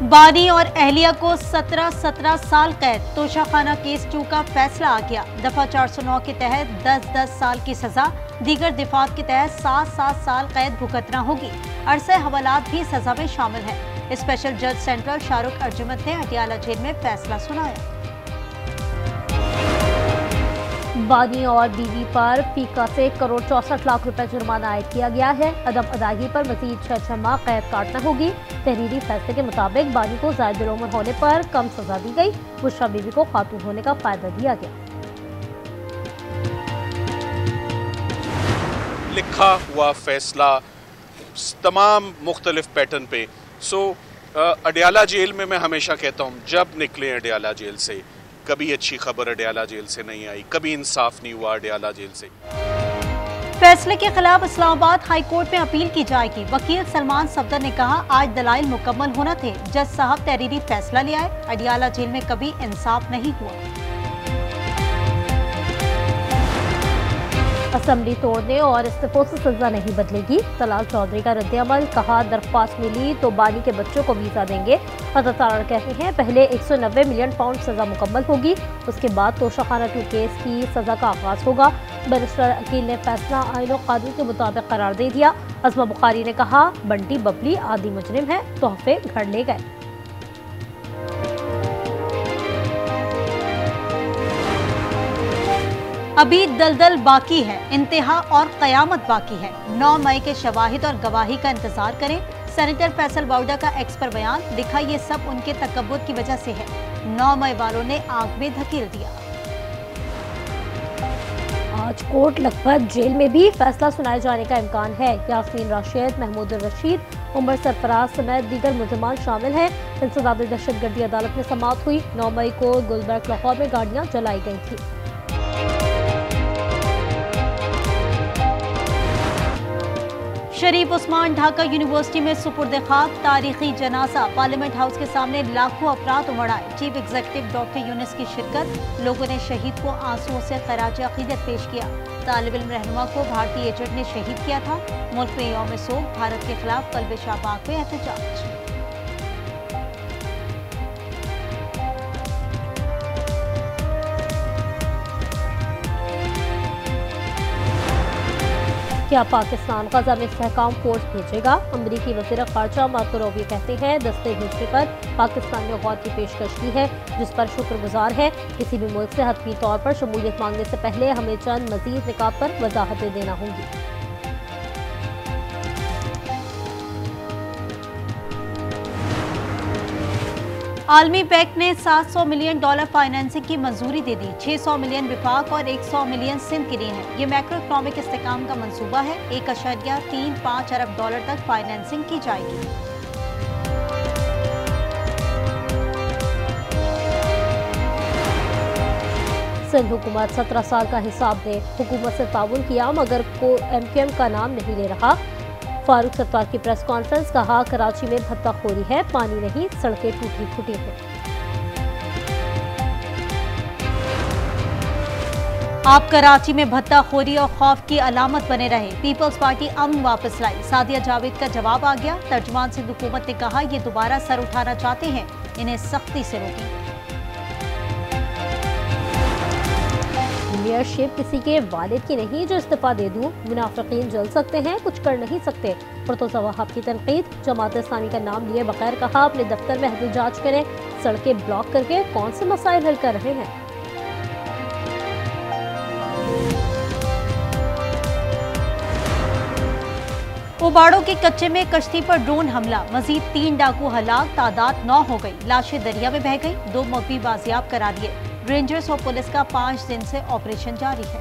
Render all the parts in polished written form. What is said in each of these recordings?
बानी और अहलिया को 17-17 साल कैद। तोशाखाना केस 2 का फैसला आ गया। दफा 409 के तहत 10-10 साल की सजा, दीगर दिफात के तहत 7-7 साल कैद भुगतना होगी। अरसे हवालात भी सजा में शामिल है। स्पेशल जज सेंट्रल शाहरुख अर्जुमंद ने अडियाला जेल में फैसला सुनाया। बानी और बीवी पर फीका से 1,64,00,000 रुपए जुर्माना आयद किया गया है। अदम अदायगी पर मजीद 6 माह कैद काटना होगी। तहरीरी फैसले के मुताबिक बानी को ज़ायद उम्र होने पर कम सजा दी गई। बुशरा बीवी को खातून होने का फायदा दिया गया। लिखा हुआ फैसला तमाम मुख्तलिफ पैटर्न पे। अडियाला जेल में मैं हमेशा कहता हूँ, जब निकले अडियाला जेल से कभी अच्छी खबर अडियाला जेल से नहीं आई, कभी इंसाफ नहीं हुआ अडियाला जेल से। फैसले के खिलाफ इस्लामाबाद हाई कोर्ट में अपील की जाएगी। वकील सलमान सफदर ने कहा, आज दलाइल मुकम्मल होना थे, जज साहब तहरीरी फैसला ले आए। अडियाला जेल में कभी इंसाफ नहीं हुआ। असेंबली तोड़ने और इस्तीफों से सजा नहीं बदलेगी। तलाल चौधरी का रद्द-ए-अमल, कहा दरख्वास्त मिली तो बानी के बच्चों को वीजा देंगे। अदातारा कहते हैं पहले 190 मिलियन पाउंड सजा मुकम्मल होगी, उसके बाद तोशाखाना 2 केस की सजा का आगाज होगा। बैरिस्टर अकील ने फैसला आईन और कानून के मुताबिक करार दे दिया। अज़मा बुखारी ने कहा, बंटी बबली आदि मुजरिम है, तोहफे घर ले गए। अभी दलदल बाकी है, इंतहा और कयामत बाकी है। 9 मई के शवाहिद और गवाही का इंतजार करें। सेनेटर फैसल बाउडा का एक्स पर बयान, लिखा ये सब उनके तकब्बुर की वजह से है। 9 मई वालों ने आग में धकेल दिया। आज कोर्ट लखपत जेल में भी फैसला सुनाए जाने का इम्कान है। यास्मीन राशिद, महमूद रशीद, उमर सरफराज समेत दीगर मुल्ज़मान शामिल हैं। इंसदाद दहशतगर्दी अदालत में समाअत हुई। 9 मई को गुलबर्ग लाहौर में गाड़ियां जलाई गई थी। शरीफ उस्मान ढाका यूनिवर्सिटी में सुपुर्द खाक, तारीखी जनाजा। पार्लियामेंट हाउस के सामने लाखों अफराद उमड़ आए। चीफ एग्जीक्यूटिव डॉक्टर यूनिस की शिरकत। लोगों ने शहीद को आंसुओं से खराज अकीदत पेश किया। तालिब इल्म रहनुमा को भारतीय एजेंट ने शहीद किया था। मुल्क में यौम सोग, भारत के खिलाफ कल्ब शाहबाग में एहतजाज। क्या पाकिस्तान गजा में इस्तेहकाम फोर्स भेजेगा? अमरीकी वज़ीर ख़ारजा मार्को रूबियो कहते हैं, दस्ते भेजने पर पाकिस्तान ने गौर की पेशकश की है, जिस पर शुक्रगुजार है। किसी भी मुल्क से हतमी तौर पर शमूलियत मांगने से पहले हमें चंद मज़ीद निकात पर वजाहतें देना होंगी। आलमी बैंक ने $700 मिलियन फाइनेंसिंग की मंजूरी दे दी। 600 मिलियन विफाक और 100 मिलियन सिंध के लिए है। ये मैक्रो इकोनॉमिक इस्तेहकाम का मंसूबा है। $1.35 अरब तक फाइनेंसिंग की जाएगी। सिंध हुकूमत 17 साल का हिसाब दे। हुकूमत से ताउन किया मगर को MQM का नाम नहीं ले रहा। फारूक सत्तार की प्रेस कॉन्फ्रेंस, कहा कराची में भत्ताखोरी है, पानी नहीं, सड़कें टूटी फूटी हैं। आप कराची में भत्ताखोरी और खौफ की अलामत बने रहे। पीपल्स पार्टी अमन वापस लाई। सादिया जावेद का जवाब आ गया। तर्जुमान सिंध हुकूमत ने कहा, ये दोबारा सर उठाना चाहते हैं, इन्हें सख्ती से रोकें। मेयरशिप किसी के वालिद की नहीं जो इस्तीफा दे दूं। मुनाफिकीन जल सकते हैं, कुछ कर नहीं सकते। मुर्तज़ा वहाब की तनकीद। जमात इस्लामी का नाम लिए बगैर कहा, अपने दफ्तर में एहतजाज करें। सड़कें ब्लॉक करके कौन से मसाइल हल कर रहे हैं? उबाड़ों के कच्चे में कश्ती पर ड्रोन हमला। मजीद 3 डाकू हलाक, तादाद 9 हो गई। लाशें दरिया में बह गई। 2 मौकी बाजियाब करा दिए। रेंजर्स और पुलिस का 5 दिन से ऑपरेशन जारी है।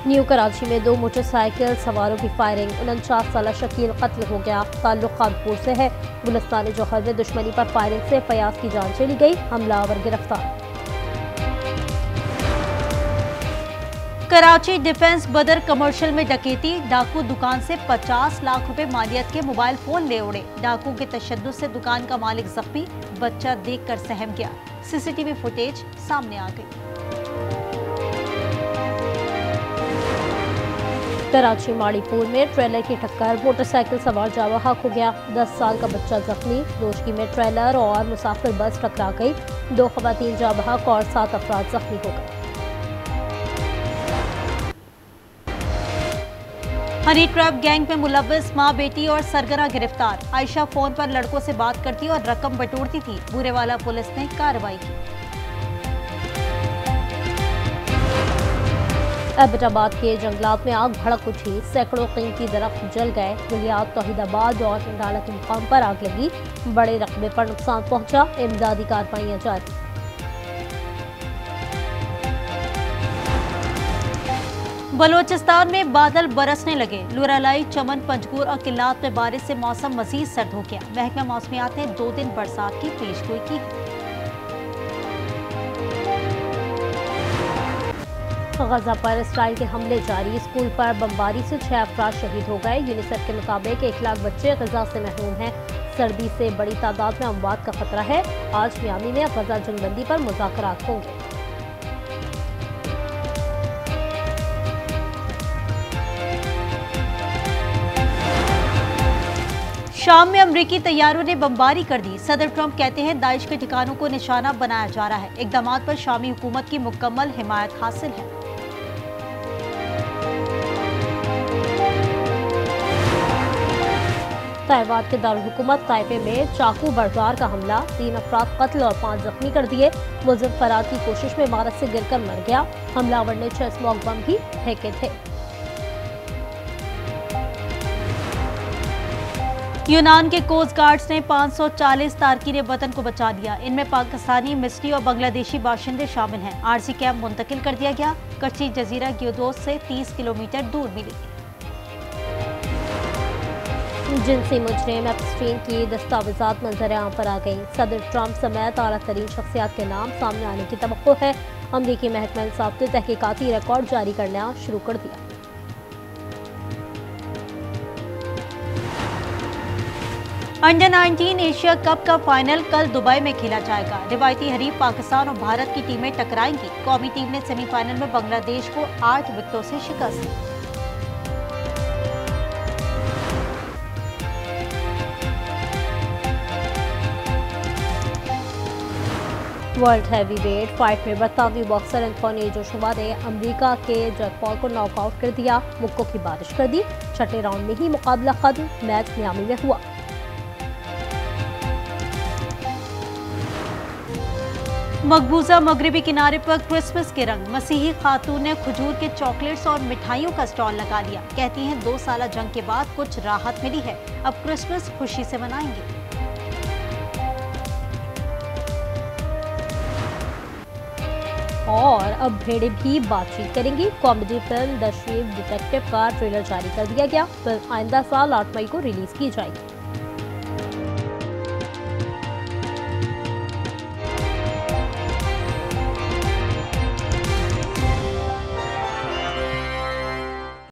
न्यू कराची में 2 मोटरसाइकिल सवारों की फायरिंग। 49 साला शकील कत्ल हो गया। ताल्लुक कानपुर से है। गुलिस्तान जौहर में दुश्मनी पर फायरिंग से फयाज की जान चली गई। हमलावर गिरफ्तार। कराची डिफेंस बदर कमर्शियल में डकैती। डाकू दुकान से 50 लाख रुपए मालियत के मोबाइल फोन ले उड़े। डाकू के तशद्दुद से दुकान का मालिक जख्मी, बच्चा देखकर सहम गया। सीसीटीवी फुटेज सामने आ गई। कराची माड़ीपुर में ट्रेलर की टक्कर, मोटरसाइकिल सवार जावहाक हो गया, 10 साल का बच्चा जख्मी। दोषकी में ट्रेलर और मुसाफिर बस टकरा गई, 2 खवातीन जावहाक और 7 अफराद जख्मी हो गए। हनी ट्रैप गैंग में मुलव्वस मां, बेटी और सरगना गिरफ्तार। आयशा फोन पर लड़कों से बात करती और रकम बटोरती थी। बूरेवाला पुलिस ने कार्रवाई की। एबटाबाद के जंगलात में आग भड़क उठी, सैकड़ों कीमती दरख्त जल गए। गुलियात, तौहीदाबाद और इंडाला के मुकाम पर आग लगी, बड़े रकबे पर नुकसान पहुंचा। इमदादी कार्रवाइयां जारी। बलोचिस्तान में बादल बरसने लगे, लुरालाई, चमन, पंजगुर और किल्लात में बारिश से मौसम मजीद सर्द हो गया। महकमा मौसमियात ने 2 दिन बरसात की पेशगोई की है। गजा पर इसराइल के हमले जारी, स्कूल पर बमबारी से 6 अफराद शहीद हो गए। यूनिसेफ के मुताबिक 1 लाख बच्चे गजा से महरूम हैं। सर्दी से बड़ी तादाद में अमवात का खतरा है। आज मियामी में गजा जंगबंदी पर मुज़ाकरात होंगे। शाम में अमरीकी तैयारों ने बमबारी कर दी। सदर ट्रंप कहते हैं दाइश के ठिकानों को निशाना बनाया जा रहा है। इक़दामात पर शामी हुकूमत की मुकम्मल हिमायत हासिल है। ताइवान के दारुल-हुकूमत ताइपे में चाकू बाजार का हमला, 3 अफराद कत्ल और 5 जख्मी कर दिए। मुलजिम फरार की कोशिश में इमारत से गिरकर मर गया। हमलावर ने 6 स्मोक बम भी फेंके थे। यूनान के कोस्ट गार्ड्स ने 540 तारकीन वतन को बचा लिया। इनमें पाकिस्तानी, मिस्री और बांग्लादेशी बाशिंदे शामिल हैं। आरसी कैंप मुंतकिल कर दिया गया। कच्ची जजीरा ग्योदोस से 30 किलोमीटर दूर मिली। जिनसी मुजरिम एप्स्टीन की दस्तावेजात मंजर-ए-आम पर आ गई। सदर ट्रंप समेत आला तरीन शख्सियात के नाम सामने आने की तवक्को है। अमरीकी महकमा इंसाफ ने तहकीकाती रिकॉर्ड जारी करना शुरू कर दिया। अंडर 19 एशिया कप का फाइनल कल दुबई में खेला जाएगा। रिवायती हरीफ पाकिस्तान और भारत की टीमें टकराएंगी। कौमी टीम ने सेमीफाइनल में बांग्लादेश को 8 विकेटों से शिकस्त दी। वर्ल्ड हैवीवेट फाइट में बरतानवी बॉक्सर एंथोनी जोशुआ ने अमेरिका के जैक पॉल को नॉकआउट कर दिया। मुक्कों की बारिश कर दी। छठे राउंड में ही मुकाबला खत्म। मैच मियामी में हुआ। मकबूजा मगरबी किनारे पर क्रिसमस के रंग। मसीही खातून ने खजूर के चॉकलेट्स और मिठाइयों का स्टॉल लगा लिया। कहती हैं 2 साल जंग के बाद कुछ राहत मिली है, अब क्रिसमस खुशी से मनाएंगे। और अब भेड़ें भी बातचीत करेंगी। Comedy film the shape detective का ट्रेलर जारी कर दिया गया। फिल्म आइंदा साल 8 मई को रिलीज की जाएगी।